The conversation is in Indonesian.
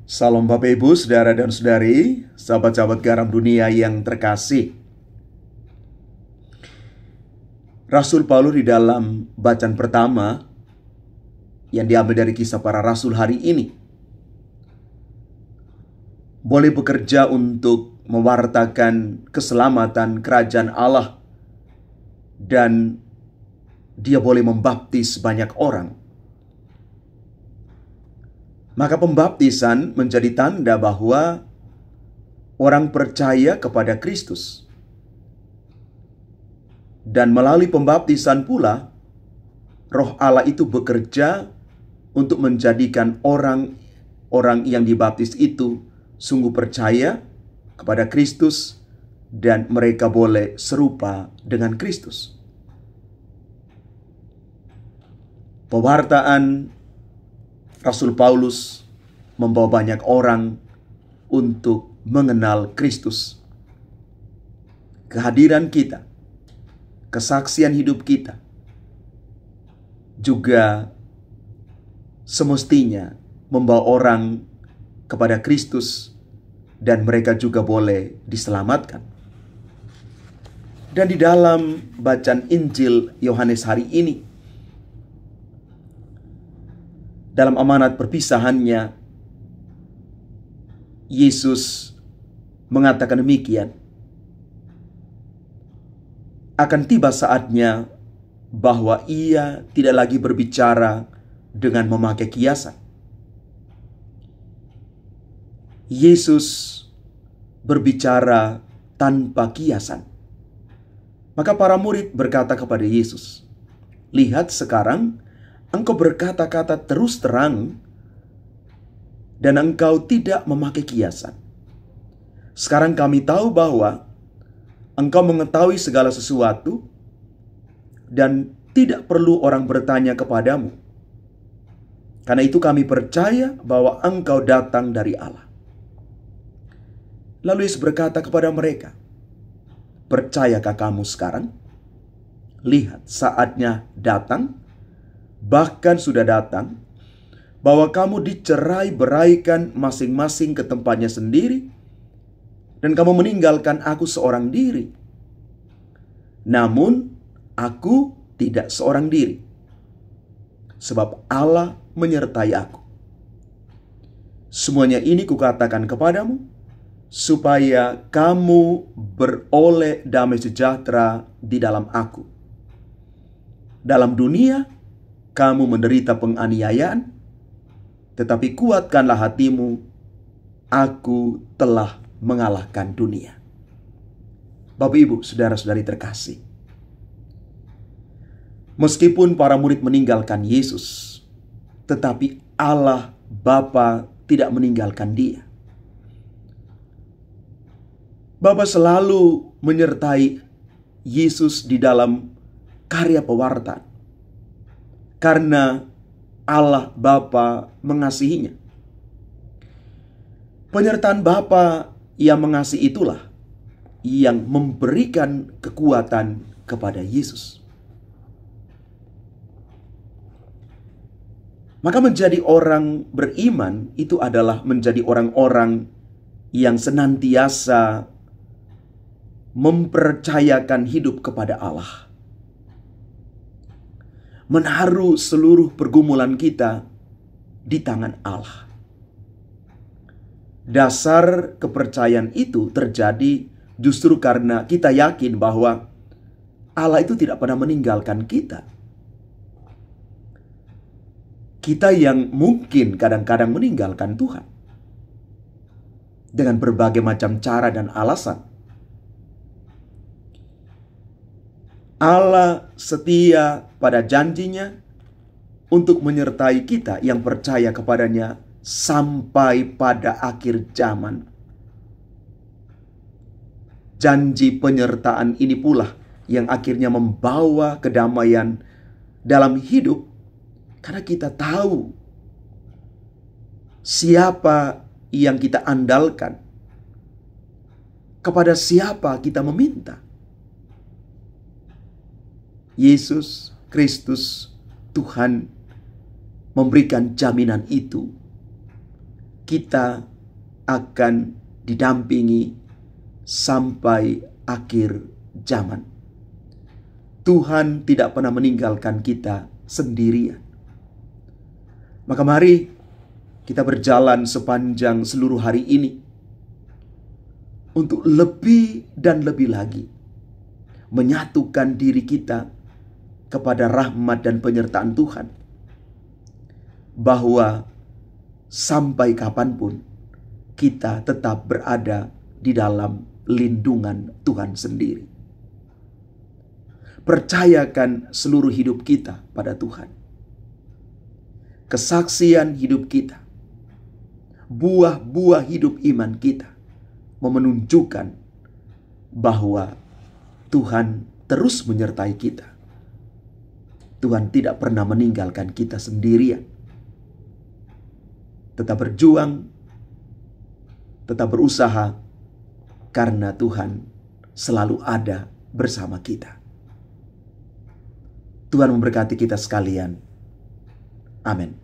Salam Bapak Ibu, Saudara dan Saudari, sahabat-sahabat garam dunia yang terkasih. Rasul Paulus di dalam bacaan pertama yang diambil dari Kisah Para Rasul hari ini boleh bekerja untuk mewartakan keselamatan kerajaan Allah, dan dia boleh membaptis banyak orang. Maka pembaptisan menjadi tanda bahwa orang percaya kepada Kristus. Dan melalui pembaptisan pula, Roh Allah itu bekerja untuk menjadikan orang-orang yang dibaptis itu sungguh percaya kepada Kristus, dan mereka boleh serupa dengan Kristus. Pewartaan Rasul Paulus membawa banyak orang untuk mengenal Kristus. Kehadiran kita, kesaksian hidup kita juga semestinya membawa orang kepada Kristus, dan mereka juga boleh diselamatkan. Dan di dalam bacaan Injil Yohanes hari ini, dalam amanat perpisahannya, Yesus mengatakan demikian, akan tiba saatnya bahwa ia tidak lagi berbicara dengan memakai kiasan. Yesus berbicara tanpa kiasan. Maka para murid berkata kepada Yesus, "Lihat sekarang, Engkau berkata-kata terus terang, dan Engkau tidak memakai kiasan. Sekarang kami tahu bahwa Engkau mengetahui segala sesuatu, dan tidak perlu orang bertanya kepadamu. Karena itu kami percaya bahwa Engkau datang dari Allah." Lalu Yesus berkata kepada mereka, "Percayakah kamu sekarang? Lihat, saatnya datang, bahkan sudah datang, bahwa kamu dicerai-beraikan masing-masing ke tempatnya sendiri, dan kamu meninggalkan aku seorang diri. Namun aku tidak seorang diri, sebab Allah menyertai aku. Semuanya ini kukatakan kepadamu, supaya kamu beroleh damai sejahtera di dalam aku. Dalam dunia kamu menderita penganiayaan, tetapi kuatkanlah hatimu, aku telah mengalahkan dunia." Bapak, Ibu, saudara-saudari terkasih, meskipun para murid meninggalkan Yesus, tetapi Allah Bapa tidak meninggalkan dia. Bapa selalu menyertai Yesus di dalam karya pewartaan, karena Allah Bapa mengasihinya. Penyertaan Bapa yang mengasihi itulah yang memberikan kekuatan kepada Yesus. Maka menjadi orang beriman itu adalah menjadi orang-orang yang senantiasa mempercayakan hidup kepada Allah, menaruh seluruh pergumulan kita di tangan Allah. Dasar kepercayaan itu terjadi justru karena kita yakin bahwa Allah itu tidak pernah meninggalkan kita. Kita yang mungkin kadang-kadang meninggalkan Tuhan dengan berbagai macam cara dan alasan. Allah setia pada janjinya untuk menyertai kita yang percaya kepadanya sampai pada akhir zaman. Janji penyertaan ini pula yang akhirnya membawa kedamaian dalam hidup, karena kita tahu siapa yang kita andalkan, kepada siapa kita meminta. Yesus Kristus, Tuhan, memberikan jaminan itu kita akan didampingi sampai akhir zaman. Tuhan tidak pernah meninggalkan kita sendirian. Maka mari kita berjalan sepanjang seluruh hari ini untuk lebih dan lebih lagi menyatukan diri kita kepada rahmat dan penyertaan Tuhan, bahwa sampai kapanpun kita tetap berada di dalam lindungan Tuhan sendiri. Percayakan seluruh hidup kita pada Tuhan. Kesaksian hidup kita, buah-buah hidup iman kita menunjukkan bahwa Tuhan terus menyertai kita. Tuhan tidak pernah meninggalkan kita sendirian. Tetap berjuang, tetap berusaha, karena Tuhan selalu ada bersama kita. Tuhan memberkati kita sekalian. Amin.